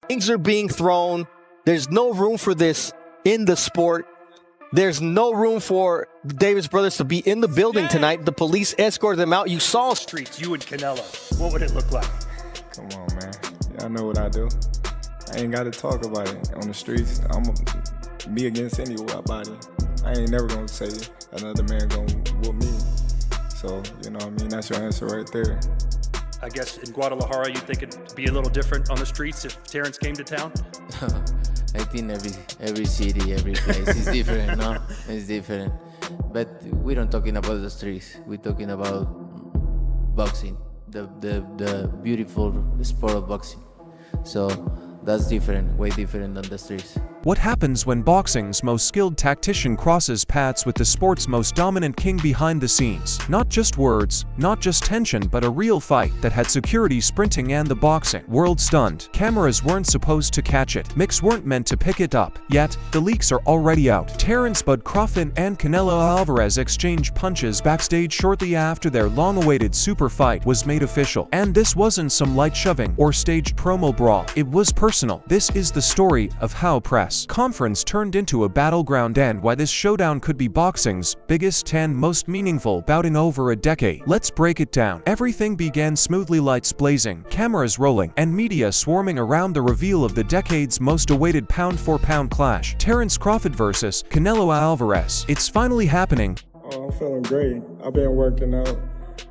Things are being thrown. There's no room for this in the sport. There's no room for the Davis brothers to be in the building tonight. The police escorted them out. You saw streets, you and Canelo. What would it look like? Come on, man. Y'all know what I do. I ain't got to talk about it on the streets. Me against anybody. I ain't never gonna say another man gonna whoop me. So, you know what I mean? That's your answer right there. I guess in Guadalajara, you think it'd be a little different on the streets if Terence came to town? I think every city, every place is different, no? It's different. But we don't talking about the streets. We're talking about boxing, the beautiful sport of boxing. So that's different, way different than the streets. What happens when boxing's most skilled tactician crosses paths with the sport's most dominant king behind the scenes? Not just words, not just tension, but a real fight that had security sprinting and the boxing world stunned. Cameras weren't supposed to catch it. Mics weren't meant to pick it up. Yet, the leaks are already out. Terence "Bud" Crawford and Canelo Alvarez exchanged punches backstage shortly after their long-awaited super fight was made official. And this wasn't some light shoving or staged promo brawl. It was personal. This is the story of how press conference turned into a battleground and why this showdown could be boxing's biggest and most meaningful bout in over a decade. Let's break it down. Everything began smoothly, lights blazing, cameras rolling, and media swarming around the reveal of the decade's most awaited pound-for-pound clash. Terence Crawford versus Canelo Alvarez. It's finally happening. Oh, I'm feeling great. I've been working out.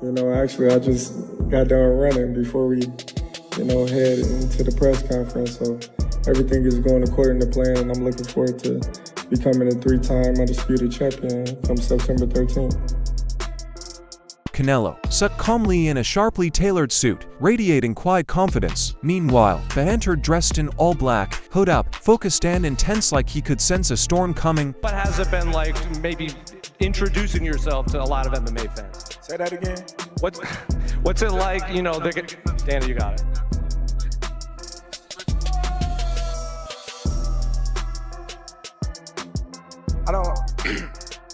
You know, actually, I just got done running before we, head into the press conference. So everything is going according to plan, and I'm looking forward to becoming a 3-time undisputed champion come September 13th. Canelo sat calmly in a sharply tailored suit, radiating quiet confidence. Meanwhile, the entered dressed in all black, hood up, focused and intense like he could sense a storm coming. What has it been like maybe introducing yourself to a lot of MMA fans? Say that again? What's it like, Danny, you got it.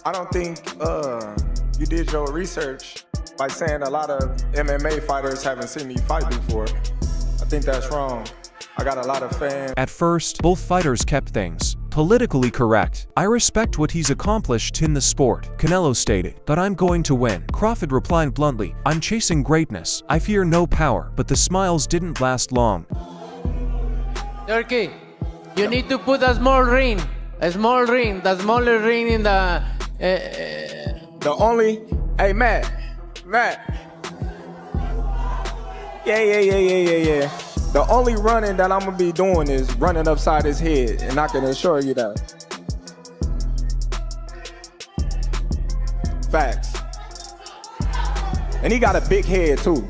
I don't think you did your research by saying a lot of MMA fighters haven't seen me fight before. I think that's wrong. I got a lot of fans. At first, both fighters kept things politically correct. I respect what he's accomplished in the sport, Canelo stated, but I'm going to win. Crawford replied bluntly, I'm chasing greatness. I fear no power. But the smiles didn't last long. Turkey, you need to put a small ring. The smaller ring in the... Hey, Matt. Yeah. The only running that I'm gonna be doing is running upside his head, and I can assure you that. Facts. And he got a big head too.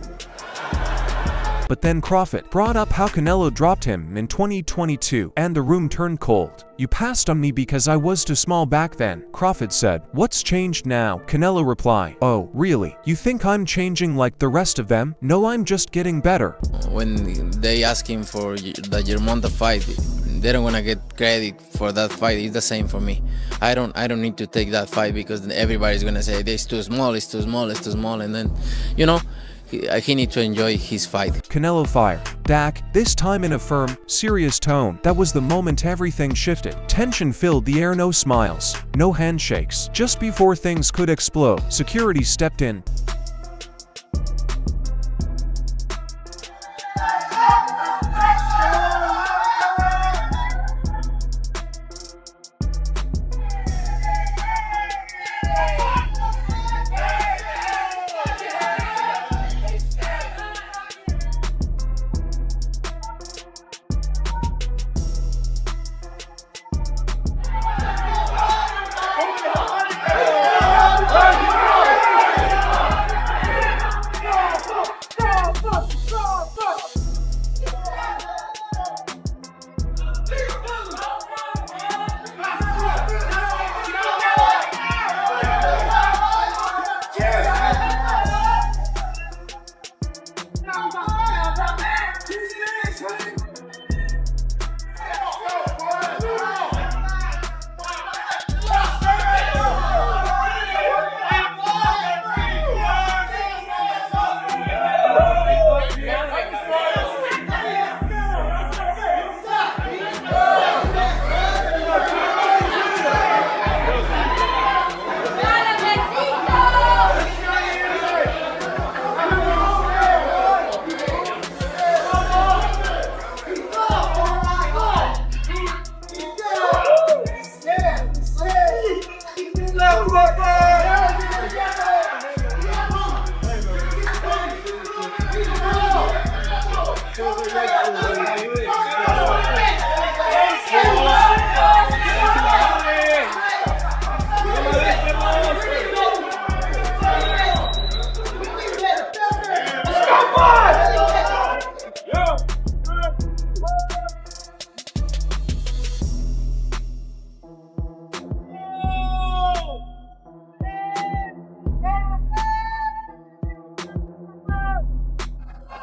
But then Crawford brought up how Canelo dropped him in 2022, and the room turned cold. You passed on me because I was too small back then, Crawford said. What's changed now? Canelo replied, oh, really? You think I'm changing like the rest of them? No, I'm just getting better. When they ask him for the Germonta fight, they don't want to get credit for that fight. It's the same for me. I don't need to take that fight because then everybody's gonna say it's too small, and then, he needs to enjoy his fight. Canelo fired back, this time in a firm, serious tone. That was the moment everything shifted. Tension filled the air, no smiles, no handshakes. Just before things could explode, security stepped in.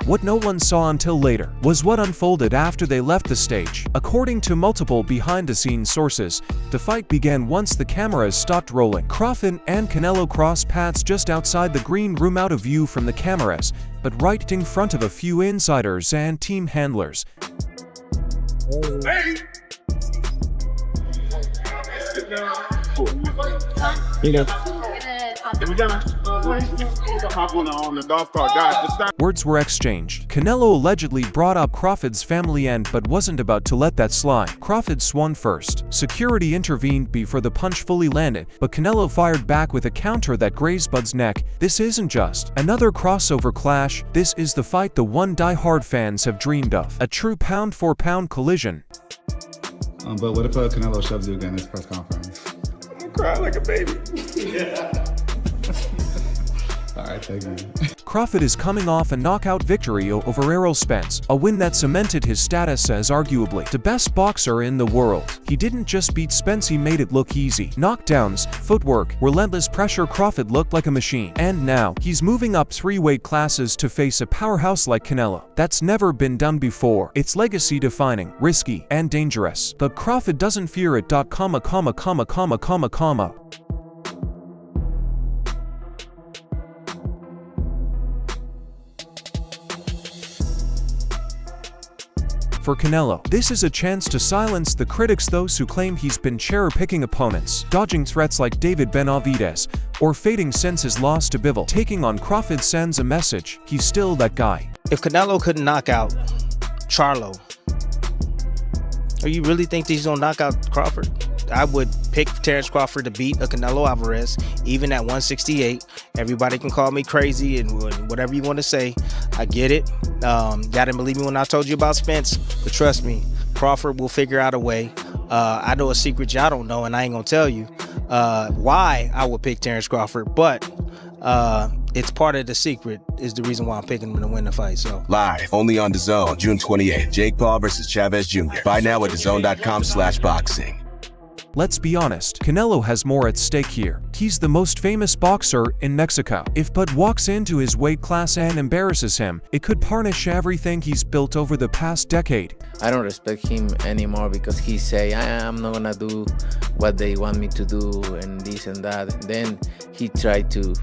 What no one saw until later was what unfolded after they left the stage. According to multiple behind-the-scenes sources, the fight began once the cameras stopped rolling. Crawford and Canelo crossed paths just outside the green room, out of view from the cameras, but right in front of a few insiders and team handlers. Words were exchanged. Canelo allegedly brought up Crawford's family but wasn't about to let that slide. Crawford swung first. Security intervened before the punch fully landed, but Canelo fired back with a counter that grazed Bud's neck. This isn't just another crossover clash. This is the fight the one die-hard fans have dreamed of. A true pound-for-pound collision. But what if Canelo shoves you again in this press conference? I'm gonna cry like a baby. All right, thank you. Crawford is coming off a knockout victory over Errol Spence, a win that cemented his status as arguably the best boxer in the world. He didn't just beat Spence, he made it look easy. Knockdowns, footwork, relentless pressure. Crawford looked like a machine. And now, he's moving up 3 weight classes to face a powerhouse like Canelo. That's never been done before. It's legacy-defining, risky, and dangerous. But Crawford doesn't fear it. For Canelo, this is a chance to silence the critics, those who claim he's been cherry-picking opponents, dodging threats like David Benavidez, or fading since his loss to Bivol. Taking on Crawford sends a message: he's still that guy. If Canelo couldn't knock out Charlo, or you really think that he's gonna knock out Crawford? I would pick Terence Crawford to beat a Canelo Alvarez, even at 168. Everybody can call me crazy and whatever you want to say. I get it. Y'all didn't believe me when I told you about Spence, but trust me, Crawford will figure out a way. I know a secret y'all don't know, and I ain't gonna tell you why I would pick Terence Crawford, but it's part of the secret, is the reason why I'm picking him to win the fight. So live only on DAZN, June 28th. Jake Paul versus Chavez Jr. Buy now at DAZN.com/boxing. Let's be honest, Canelo has more at stake here. He's the most famous boxer in Mexico. If Bud walks into his weight class and embarrasses him, it could tarnish everything he's built over the past decade. I don't respect him anymore because he say, I'm not gonna do what they want me to do and this and that. And then he tried to,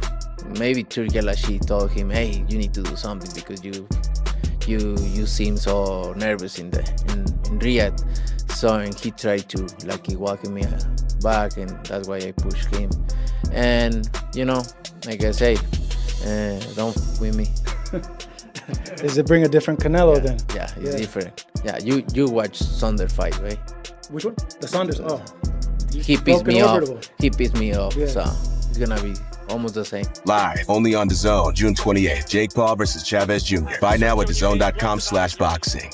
maybe Turgelashi told him, hey, you need to do something because you seem so nervous in Riyadh. So and he tried to he walking me back, and that's why I pushed him. And like I say, don't with me. Does it bring a different Canelo then? Yeah, it's different. Yeah, you watch Saunders fight, right? Which one? The Saunders. Oh, he pissed me off. He pissed me off. Yeah. So it's gonna be almost the same. Live only on DAZN, June 28th. Jake Paul versus Chavez Jr. Buy now at DAZN.com/boxing.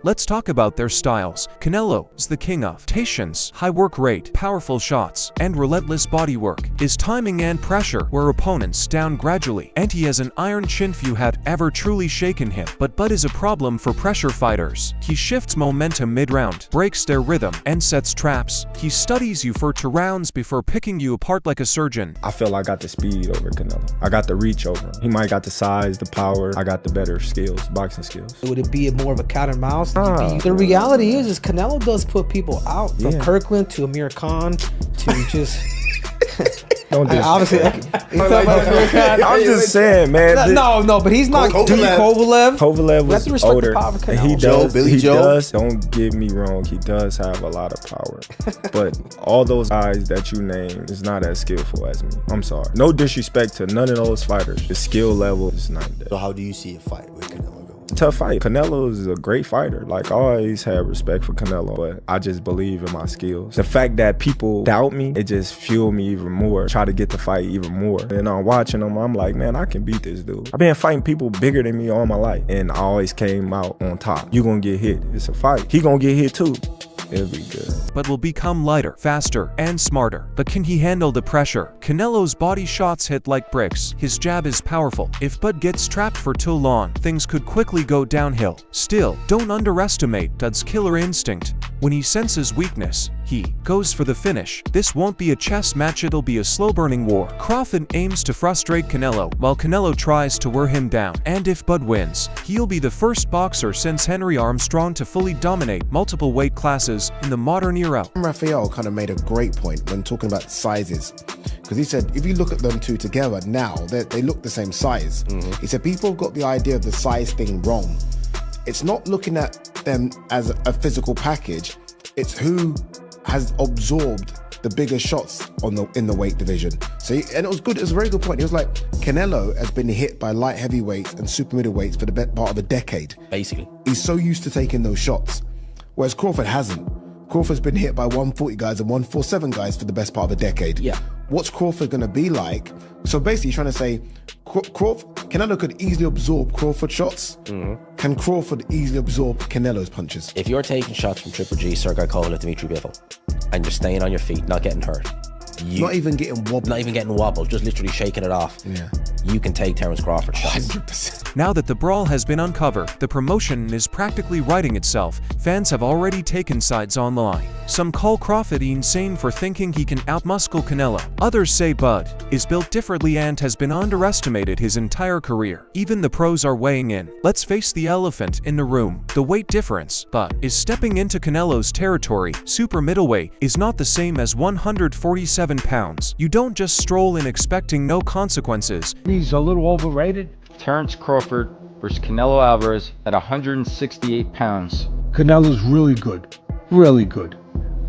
Let's talk about their styles. Canelo is the king of patience, high work rate, powerful shots, and relentless bodywork. His timing and pressure wear opponents down gradually, and he has an iron chin few have ever truly shaken him. But Bud is a problem for pressure fighters. He shifts momentum mid-round, breaks their rhythm, and sets traps. He studies you for 2 rounds before picking you apart like a surgeon. I feel I got the speed over Canelo. I got the reach over him. He might got the size, the power. I got the better skills, boxing skills. Would it be more of a cat and mouse? The reality is Canelo does put people out. From Kirkland to Amir Khan to just... Don't do obviously, I'm just saying, man. No, but he's not. Kovalev was older. He does. Billy Joe. Don't get me wrong. He does have a lot of power, but all those guys that you name is not as skillful as me. I'm sorry. No disrespect to none of those fighters. The skill level is not there. So how do you see a fight with Canelo? Tough fight. Canelo is a great fighter. I always had respect for Canelo, but I just believe in my skills. The fact that people doubt me, it just fueled me even more. Try to get the fight even more. And I'm watching him, I'm like, man, I can beat this dude. I've been fighting people bigger than me all my life, and I always came out on top. You gonna get hit. It's a fight. He gonna get hit too. It'll be good. But will become lighter, faster, and smarter. But can he handle the pressure? Canelo's body shots hit like bricks. His jab is powerful. If Bud gets trapped for too long, things could quickly go downhill. Still, don't underestimate Bud's killer instinct. When he senses weakness, he goes for the finish. This won't be a chess match, it'll be a slow-burning war. Crawford aims to frustrate Canelo, while Canelo tries to wear him down. And if Bud wins, he'll be the first boxer since Henry Armstrong to fully dominate multiple weight classes in the modern era. Rafael kind of made a great point when talking about sizes, because he said if you look at them two together now, they look the same size. He said people have got the idea of the size thing wrong. It's not looking at them as a physical package, it's who has absorbed the bigger shots in the weight division. So and it was good. It was a very good point. He was like, Canelo has been hit by light heavyweights and super middleweights for the best part of a decade. Basically, he's so used to taking those shots, whereas Crawford hasn't. Crawford's been hit by 140 guys and 147 guys for the best part of a decade. Yeah. What's Crawford going to be like? So basically, you're trying to say Canelo could easily absorb Crawford shots. Can Crawford easily absorb Canelo's punches? If you're taking shots from Triple G, Sergey Kovalev, Dimitri Bivol, and you're staying on your feet, not getting hurt, not even getting wobbled, just literally shaking it off, you can take Terence Crawford shots. 100%. Now that the brawl has been uncovered, the promotion is practically righting itself. Fans have already taken sides online. Some call Crawford insane for thinking he can outmuscle Canelo. Others say Bud is built differently and has been underestimated his entire career. Even the pros are weighing in. Let's face the elephant in the room, the weight difference. Bud is stepping into Canelo's territory. Super middleweight is not the same as 147 pounds. You don't just stroll in expecting no consequences. He's a little overrated. Terence Crawford versus Canelo Alvarez at 168 pounds. Canelo's really good. Really good.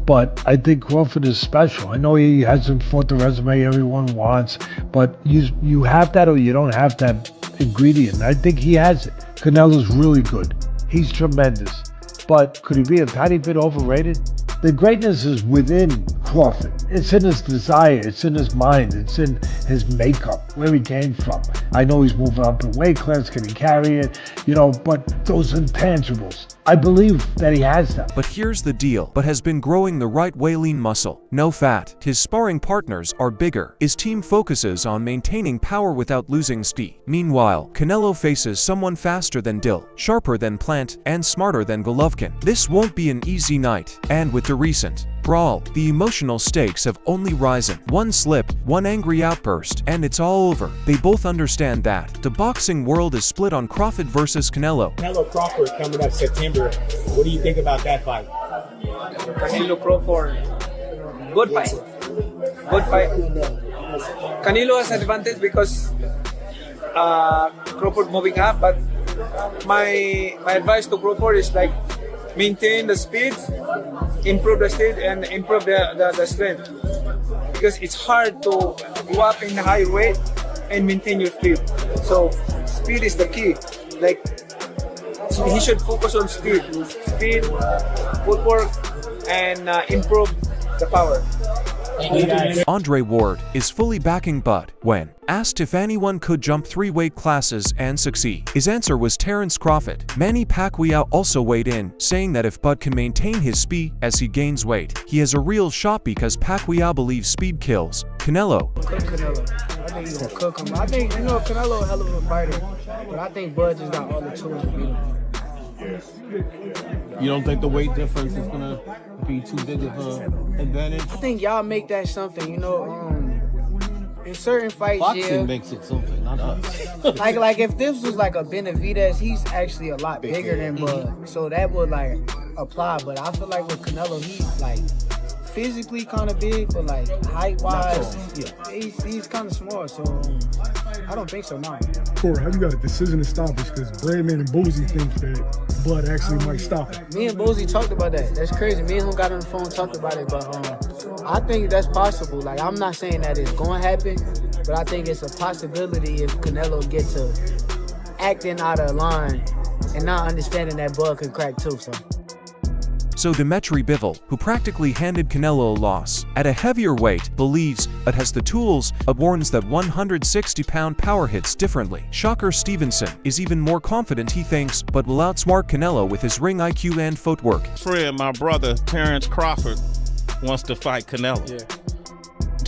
But I think Crawford is special. I know he hasn't fought the resume everyone wants, but you have that or you don't have that ingredient. I think he has it. Canelo's really good. He's tremendous. But could he be a tiny bit overrated? The greatness is within Crawford. It's in his desire, it's in his mind, it's in his makeup, where he came from. I know he's moving up in weight class, can he carry it? But those intangibles, I believe that he has them. But here's the deal. Bud has been growing the right way, lean muscle, no fat. His sparring partners are bigger. His team focuses on maintaining power without losing speed. Meanwhile, Canelo faces someone faster than Dill, sharper than Plant, and smarter than Golovkin. This won't be an easy night. And with the recent brawl, the emotional stakes have only risen. One slip, one angry outburst, and it's all over. They both understand that. The boxing world is split on Crawford versus Canelo. Canelo Crawford coming up September. What do you think about that fight? Canelo Crawford, good fight. Good fight. Canelo has an advantage because Crawford moving up, but my advice to Crawford is like maintain the speed, improve the speed, and improve the strength. Because it's hard to go up in a high weight and maintain your speed. So speed is the key. Like he should focus on speed, footwork, and improve the power. Andre Ward is fully backing Bud. When asked if anyone could jump 3 weight classes and succeed, his answer was Terence Crawford. Manny Pacquiao also weighed in, saying that if Bud can maintain his speed as he gains weight, he has a real shot because Pacquiao believes speed kills. Canelo. Cook Canelo. I think he's gonna cook him. I think Canelo a hell of a fighter, but I think Bud just got all the tools to beat him. You don't think the weight difference is gonna be too big of an advantage? I think y'all make that something, in certain fights, boxing makes it something, not us. like if this was like a Benavidez, he's actually a lot bigger than Bud, so that would like apply. But I feel like with Canelo, he's like physically kind of big, but like height-wise, he's kind of small. So I don't think so now. Corey, how you got a decision established? Because Bradman and Boozy think that Bud actually might stop it. Me and Boozy talked about that. That's crazy. Me and him got on the phone and talked about it, but I think that's possible. Like, I'm not saying that it's going to happen, but I think it's a possibility if Canelo gets to acting out of line and not understanding that Bud can crack too. So Dimitri Bivol, who practically handed Canelo a loss at a heavier weight, believes but has the tools, but warns that 160-pound power hits differently. Shocker Stevenson is even more confident, he thinks, but will outsmart Canelo with his ring IQ and footwork. Fred, my brother, Terence Crawford, wants to fight Canelo.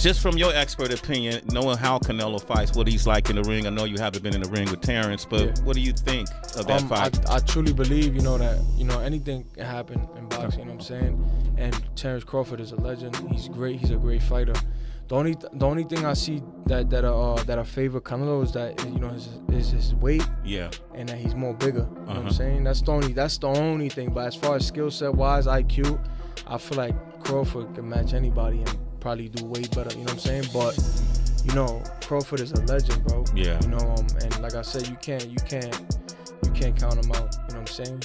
just from your expert opinion, knowing how Canelo fights, what he's like in the ring. I know you haven't been in the ring with Terence, but what do you think of that fight? I truly believe, that, anything can happen in boxing, you know what I'm saying? And Terence Crawford is a legend. He's great. He's a great fighter. The only thing I see that I favor Canelo is that his weight. Yeah. And that he's more bigger. You know what I'm saying? That's the only thing. But as far as skill set wise, IQ, I feel like Crawford can match anybody and probably do way better. You know what I'm saying? But Crawford is a legend, bro. Yeah. And like I said, you can't count him out. You know what I'm saying?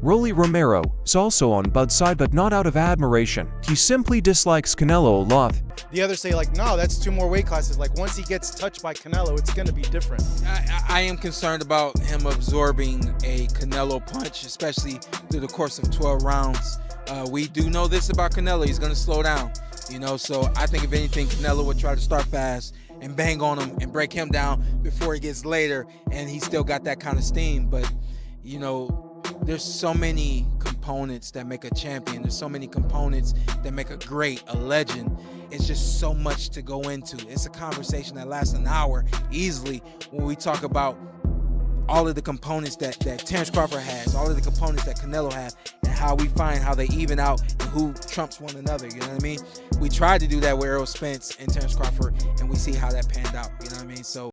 Rolly Romero is also on Bud's side, but not out of admiration. He simply dislikes Canelo a lot. The others say, like, no, that's 2 more weight classes. Like, once he gets touched by Canelo, it's going to be different. I am concerned about him absorbing a Canelo punch, especially through the course of 12 rounds. We do know this about Canelo. He's going to slow down, So I think if anything, Canelo would try to start fast and bang on him and break him down before he gets later, and he's still got that kind of steam. But, there's so many components that make a champion. There's so many components that make a great, a legend. It's just so much to go into. It's a conversation that lasts an hour easily when we talk about all of the components that Terence Crawford has, all of the components that Canelo has, and how we find how they even out and who trumps one another, you know what I mean? We tried to do that with Errol Spence and Terence Crawford, and we see how that panned out, you know what I mean? So